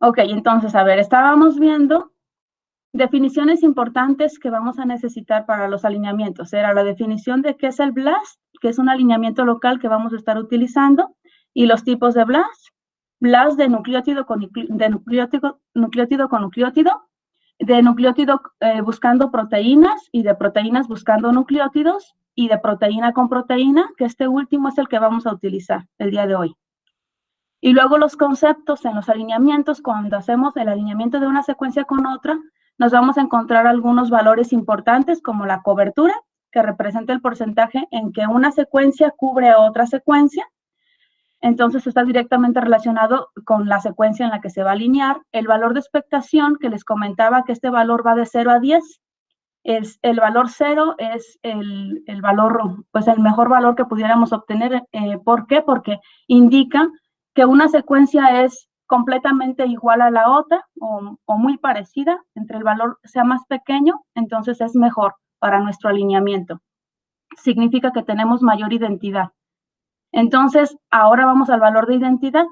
Ok, entonces, a ver, estábamos viendo definiciones importantes que vamos a necesitar para los alineamientos. Era la definición de qué es el BLAST, que es un alineamiento local que vamos a estar utilizando, y los tipos de BLAST. BLAST de nucleótido con nucleótido, de nucleótido buscando proteínas y de proteínas buscando nucleótidos y de proteína con proteína, que este último es el que vamos a utilizar el día de hoy. Y luego los conceptos en los alineamientos, cuando hacemos el alineamiento de una secuencia con otra, nos vamos a encontrar algunos valores importantes como la cobertura, que representa el porcentaje en que una secuencia cubre a otra secuencia. Entonces está directamente relacionado con la secuencia en la que se va a alinear. El valor de expectación, que les comentaba que este valor va de 0 a 10. El valor 0 es el valor, pues el mejor valor que pudiéramos obtener. ¿Por qué? Porque indica que una secuencia es completamente igual a la otra o muy parecida, entre el valor sea más pequeño, entonces es mejor para nuestro alineamiento. Significa que tenemos mayor identidad. Entonces, ahora vamos al valor de identidad.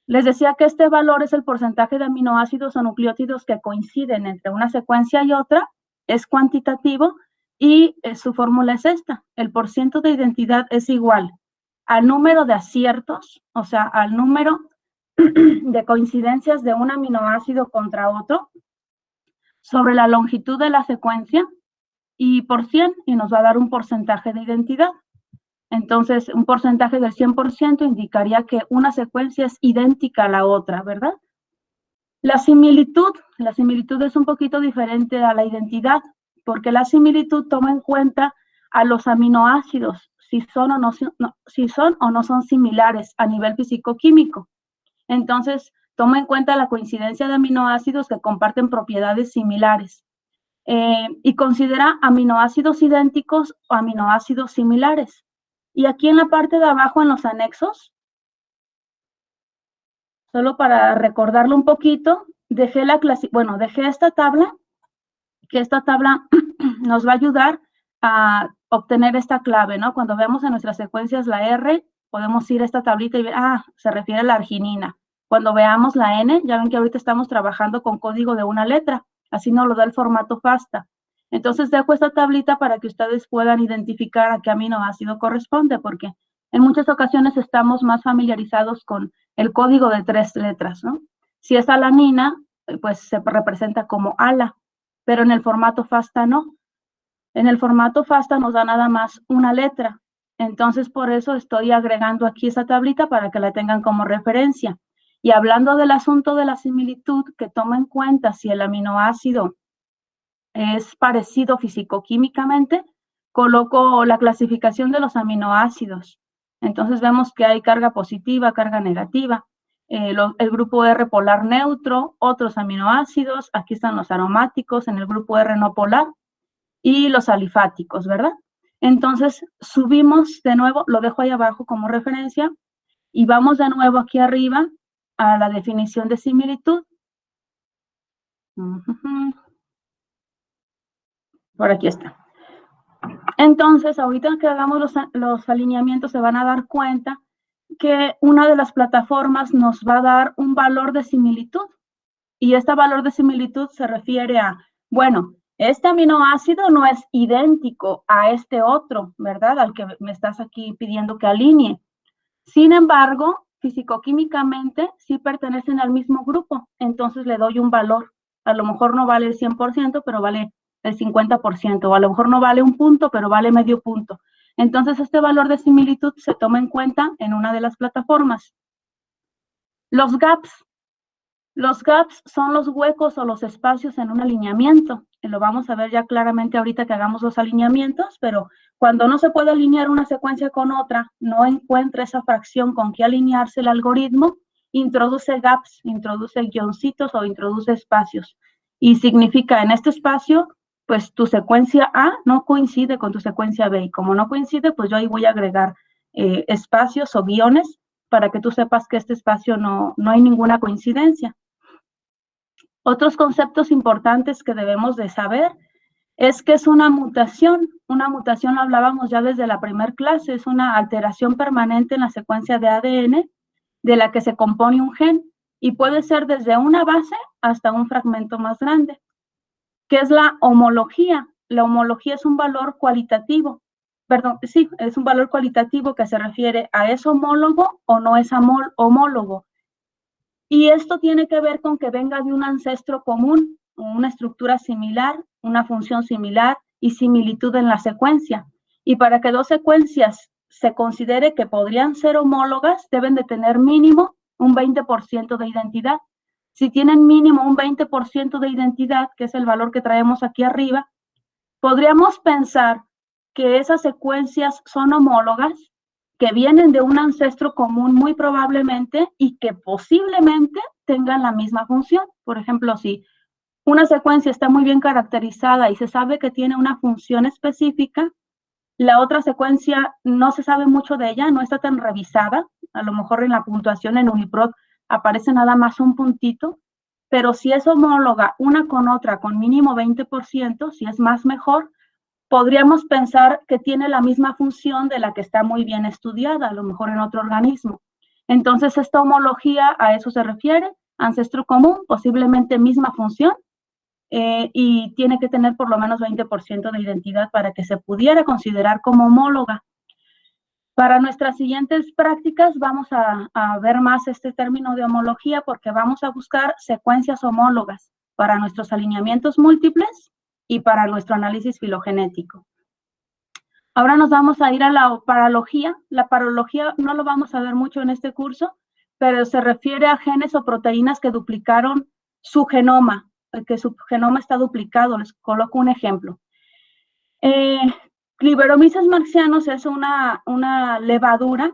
Les decía que este valor es el porcentaje de aminoácidos o nucleótidos que coinciden entre una secuencia y otra, es cuantitativo y su fórmula es esta. El porciento de identidad es igual al número de aciertos, o sea, al número de coincidencias de un aminoácido contra otro, sobre la longitud de la secuencia y por 100, y nos va a dar un porcentaje de identidad. Entonces, un porcentaje del 100% indicaría que una secuencia es idéntica a la otra, ¿verdad? La similitud es un poquito diferente a la identidad, porque la similitud toma en cuenta a los aminoácidos, si son o no son similares a nivel físico-químico. Entonces, toma en cuenta la coincidencia de aminoácidos que comparten propiedades similares y considera aminoácidos idénticos o aminoácidos similares. Y aquí en la parte de abajo, en los anexos, solo para recordarlo un poquito, dejé esta tabla, que esta tabla nos va a ayudar a obtener esta clave, ¿no? Cuando veamos en nuestras secuencias la R, podemos ir a esta tablita y ver, se refiere a la arginina. Cuando veamos la N, ya ven que ahorita estamos trabajando con código de una letra, así nos lo da el formato FASTA. Entonces dejo esta tablita para que ustedes puedan identificar a qué aminoácido corresponde, porque en muchas ocasiones estamos más familiarizados con el código de 3 letras, ¿no? Si es alanina, pues se representa como ALA, pero en el formato FASTA no. En el formato FASTA nos da nada más una letra. Entonces, por eso estoy agregando aquí esa tablita para que la tengan como referencia. Y hablando del asunto de la similitud, que toma en cuenta si el aminoácido es parecido físico-químicamente, coloco la clasificación de los aminoácidos. Entonces vemos que hay carga positiva, carga negativa. El grupo R polar neutro, otros aminoácidos, aquí están los aromáticos, en el grupo R no polar, y los alifáticos, ¿verdad? Entonces subimos de nuevo, lo dejo ahí abajo como referencia, y vamos de nuevo aquí arriba a la definición de similitud. Por aquí está. Entonces, ahorita que hagamos los alineamientos se van a dar cuenta que una de las plataformas nos va a dar un valor de similitud. Y este valor de similitud se refiere a, bueno, este aminoácido no es idéntico a este otro, ¿verdad? Al que me estás aquí pidiendo que alinee. Sin embargo, físico-químicamente sí pertenecen al mismo grupo, entonces le doy un valor. A lo mejor no vale el 100%, pero vale el 50%, o a lo mejor no vale un punto, pero vale medio punto. Entonces, este valor de similitud se toma en cuenta en una de las plataformas. Los gaps. Los gaps son los huecos o los espacios en un alineamiento. Lo vamos a ver ya claramente ahorita que hagamos los alineamientos, pero cuando no se puede alinear una secuencia con otra, no encuentra esa fracción con que alinearse el algoritmo, introduce gaps, introduce guioncitos o introduce espacios. Y significa en este espacio, pues tu secuencia A no coincide con tu secuencia B. Y como no coincide, pues yo ahí voy a agregar espacios o guiones para que tú sepas que este espacio no hay ninguna coincidencia. Otros conceptos importantes que debemos de saber es que es una mutación. Una mutación, lo hablábamos ya desde la primera clase, es una alteración permanente en la secuencia de ADN de la que se compone un gen. y puede ser desde una base hasta un fragmento más grande. ¿Qué es la homología? La homología es un valor cualitativo. Perdón, sí, es un valor cualitativo que se refiere a ¿es homólogo o no es homólogo? Y esto tiene que ver con que venga de un ancestro común, una estructura similar, una función similar y similitud en la secuencia. Y para que dos secuencias se considere que podrían ser homólogas, deben de tener mínimo un 20% de identidad. Si tienen mínimo un 20% de identidad, que es el valor que traemos aquí arriba, podríamos pensar que esas secuencias son homólogas, que vienen de un ancestro común muy probablemente y que posiblemente tengan la misma función. Por ejemplo, si una secuencia está muy bien caracterizada y se sabe que tiene una función específica, la otra secuencia no se sabe mucho de ella, no está tan revisada, a lo mejor en la puntuación en UniProt aparece nada más un puntito, pero si es homóloga una con otra con mínimo 20%, si es más mejor, podríamos pensar que tiene la misma función de la que está muy bien estudiada, a lo mejor en otro organismo. Entonces, esta homología a eso se refiere, ancestro común, posiblemente misma función, y tiene que tener por lo menos 20% de identidad para que se pudiera considerar como homóloga. Para nuestras siguientes prácticas vamos a ver más este término de homología porque vamos a buscar secuencias homólogas para nuestros alineamientos múltiples y para nuestro análisis filogenético. Ahora nos vamos a ir a la paralogía. La paralogía no lo vamos a ver mucho en este curso, pero se refiere a genes o proteínas que duplicaron su genoma, que su genoma está duplicado. Les coloco un ejemplo. Cliveromyces marcianos es una levadura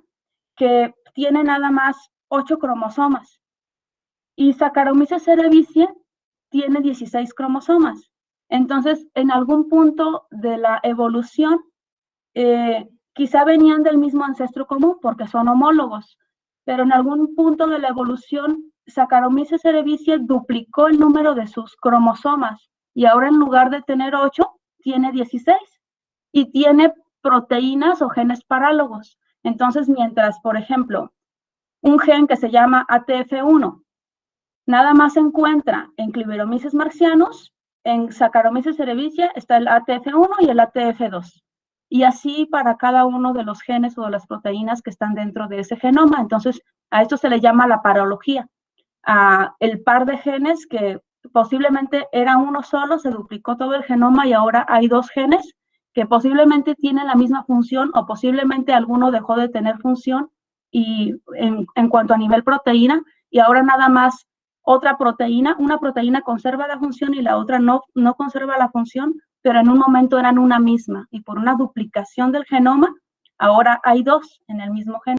que tiene nada más 8 cromosomas y Saccharomyces cerevisiae tiene 16 cromosomas. Entonces, en algún punto de la evolución, quizá venían del mismo ancestro común porque son homólogos, pero en algún punto de la evolución, Saccharomyces cerevisiae duplicó el número de sus cromosomas y ahora en lugar de tener 8, tiene 16 y tiene proteínas o genes parálogos. Entonces, mientras, por ejemplo, un gen que se llama ATF1 nada más se encuentra en Cliveromyces marcianos, en Saccharomyces cerevisiae está el ATF1 y el ATF2. Y así para cada uno de los genes o de las proteínas que están dentro de ese genoma. Entonces, a esto se le llama la paralogía. El par de genes que posiblemente era uno solo, se duplicó todo el genoma y ahora hay dos genes que posiblemente tienen la misma función o posiblemente alguno dejó de tener función y en cuanto a nivel proteína y ahora nada más otra proteína, una proteína conserva la función y la otra no conserva la función, pero en un momento eran una misma y por una duplicación del genoma, ahora hay dos en el mismo gen.